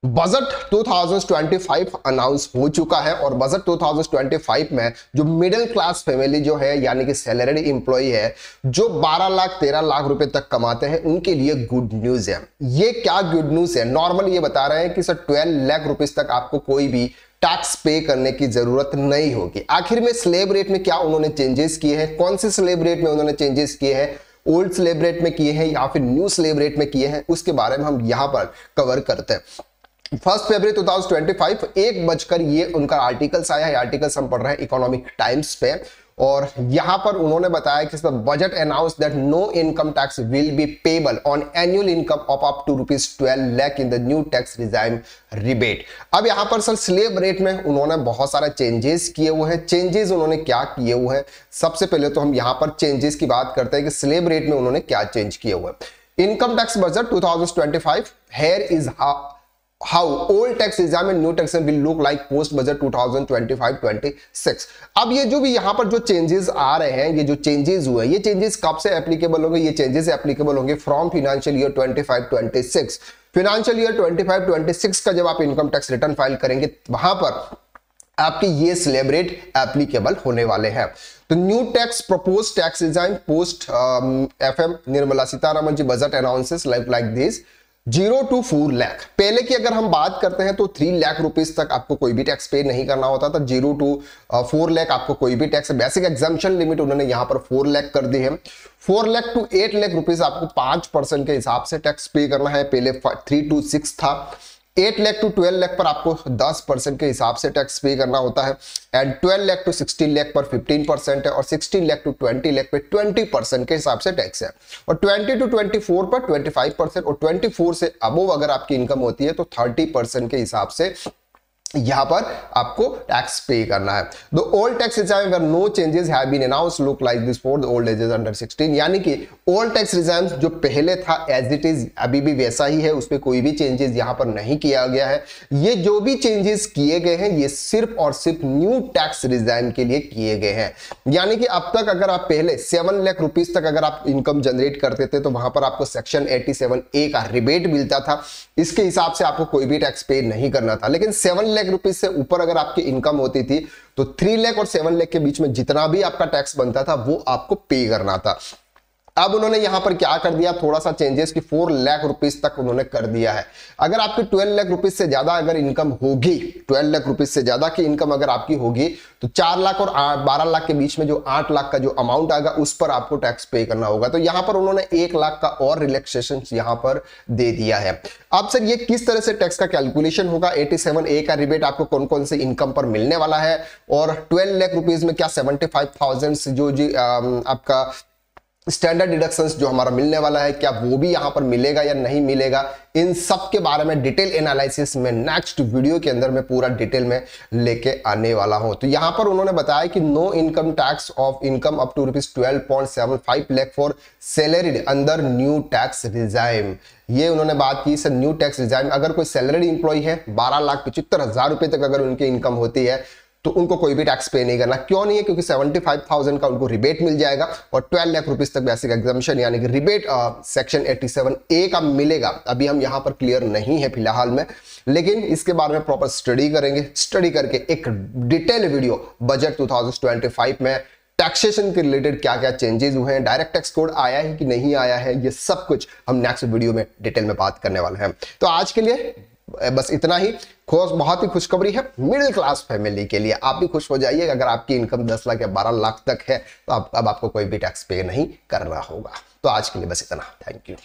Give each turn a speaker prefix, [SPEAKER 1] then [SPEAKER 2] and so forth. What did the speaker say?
[SPEAKER 1] Budget 2025 announce हो चुका है और बजट 2025 में जो मिडिल क्लास फैमिली जो है यानी कि सैलरीड एम्प्लॉय है जो 12 लाख 13 लाख रुपए तक कमाते हैं उनके लिए गुड न्यूज है। ये क्या गुड न्यूज है? नॉर्मल ये बता रहे हैं कि सर 12 लाख रुपीस तक आपको कोई भी टैक्स पे करने की जरूरत नहीं होगी। आखिर में स्लेब रेट में क्या उन्होंने चेंजेस किए हैं, कौन से स्लेब रेट में उन्होंने चेंजेस किए हैं, ओल्ड स्लेब रेट में किए हैं या फिर न्यू स्लेब रेट में किए हैं, उसके बारे में हम यहां पर कवर करते हैं। 1 फरवरी 2025 1 बजकर ये उनका आर्टिकल्स आया है। आर्टिकल्स हम पढ़ रहे हैं इकोनॉमिक टाइम्स पे और यहां पर उन्होंने बताया कि budget announce that no income tax will be payable on annual income of up to ₹12 lakh in the new tax regime rebate. अब यहां पर सर स्लेब रेट में उन्होंने बहुत सारा चेंजेस किए हुए हैं। चेंजेस उन्होंने क्या किए हुए हैं, सबसे पहले तो हम यहां पर चेंजेस की बात करते हैं कि स्लेब रेट में उन्होंने क्या चेंज किए हुए हैं। Income tax budget 2025 here is how old tax regime and new tax will look like post budget 2025-26। अब ये जो भी यहां पर जो चेंजेस आ रहे हैं, ये जो चेंजेस हुए ये चेंजेस कब से एप्लीकेबल होंगे? ये चेंजेस एप्लीकेबल होंगे from financial year 25-26। Financial year 25-26 का जब आप इनकम टैक्स रिटर्न फाइल करेंगे वहां पर आपके ये स्लैब रेट एप्लीकेबल होने वाले हैं। तो new tax propose tax regime post FM Nirmala Sitharaman ji budget announces like this 0 to 4 lakh. पहले की अगर हम बात करते हैं तो 3 लाख रुपीस तक आपको कोई भी टैक्स पे नहीं करना होता था। 0 to 4 लाख आपको कोई भी टैक्स, बेसिक एग्जाम्पशन लिमिट उन्होंने यहां पर 4 लाख कर दी है। 4 लाख टू 8 लाख रुपीस आपको 5% के हिसाब से टैक्स पे करना है। पहले 3 to 6 था। 8 लाख टू 12 लाख पर आपको 10% के हिसाब से टैक्स पे करना होता है एंड 12 लाख टू 16 लाख पर 15% है और 16 लाख टू 20 लाख पे 20% के हिसाब से टैक्स है और 20 टू 24 पर 25% और 24 से अबोव अगर आपकी इनकम होती है तो 30% के हिसाब से यहां पर आपको टैक्स पे करना है। The old tax regime where no changes have been announced look like this for the old ages under 16। यानी कि ओल्ड टैक्स रिजाइम जो पहले था एज इट इज अभी भी वैसा ही है, उसमें कोई भी चेंजेस यहां पर नहीं किया गया है। ये जो भी चेंजेस किए गए हैं ये सिर्फ और सिर्फ न्यू टैक्स रिजाइम के लिए किए गए हैं। यानी कि अब तक अगर आप पहले 7 लाख रुपीस तक अगर आप इनकम जनरेट करते थे तो वहां पर आपको सेक्शन 87A का रिबेट मिलता था। इसके हिसाब से आपको कोई भी टैक्स पे नहीं करना था। लेकिन 7 लाख रुपीस से ऊपर अगर आपकी इनकम होती थी तो 3 लाख और 7 लाख के बीच में जितना भी आपका टैक्स बनता था वो आपको पे करना था। अब उन्होंने यहां पर क्या कर दिया, थोड़ा सा चेंजेस कि 4 लाख रुपीस तक उन्होंने कर दिया है। अगर आपकी 12 लाख रुपीस से ज्यादा अगर इनकम होगी, 12 लाख रुपीस से ज्यादा की इनकम अगर आपकी होगी तो 4 लाख और 12 लाख के बीच में जो 8 लाख का जो अमाउंट आएगा उस पर आपको टैक्स पे करना होगा। तो यहां पर उन्होंने 1 लाख का और रिलैक्सेशन यहां पर दे दिया है। अब सर ये किस तरह से टैक्स का कैलकुलेशन होगा? 87A का रिबेट आपको कौन कौन से इनकम पर मिलने वाला है और 12 लाख रुपीस में क्या 75,000 जो जी आपका स्टैंडर्ड डिडक्शंस जो हमारा मिलने वाला है क्या वो भी यहां पर मिलेगा या नहीं मिलेगा, इन सब के बारे में डिटेल एनालिसिस में नेक्स्ट वीडियो के अंदर मैं पूरा डिटेल में लेके आने वाला हूं। तो यहां पर उन्होंने बताया कि no income tax of income up to ₹12.75 lakh for salaried under new tax regime. ये उन्होंने बात की सर न्यू टैक्स रिजाइम अगर कोई सैलरीड इंप्लॉय है 12,75,000 रुपए तक अगर उनकी इनकम होती है तो उनको कोई भी टैक्स पे नहीं करना। क्यों नहीं है? क्योंकि 75,000 का उनको रिबेट मिल जाएगा और 12 लाख रुपीस तक बेसिक एग्जाम्पशन यानी कि रिबेट सेक्शन 87A का मिलेगा। अभी हम यहां पर क्लियर नहीं है फिलहाल में, लेकिन इसके बारे में प्रॉपर स्टडी करेंगे। स्टडी करके एक डिटेल वीडियो बजट 2025 में टैक्सेशन के रिलेटेड क्या क्या चेंजेस हुए हैं, डायरेक्ट टैक्स कोड आया है कि नहीं आया है, ये सब कुछ हम नेक्स्ट वीडियो में डिटेल में बात करने वाले हैं। तो आज के लिए बस इतना ही। बहुत ही खुशखबरी है मिडिल क्लास फैमिली के लिए। आप भी खुश हो जाइए अगर आपकी इनकम 10 लाख या 12 लाख तक है तो अब आपको कोई भी टैक्स पे नहीं करना होगा। तो आज के लिए बस इतना। Thank you.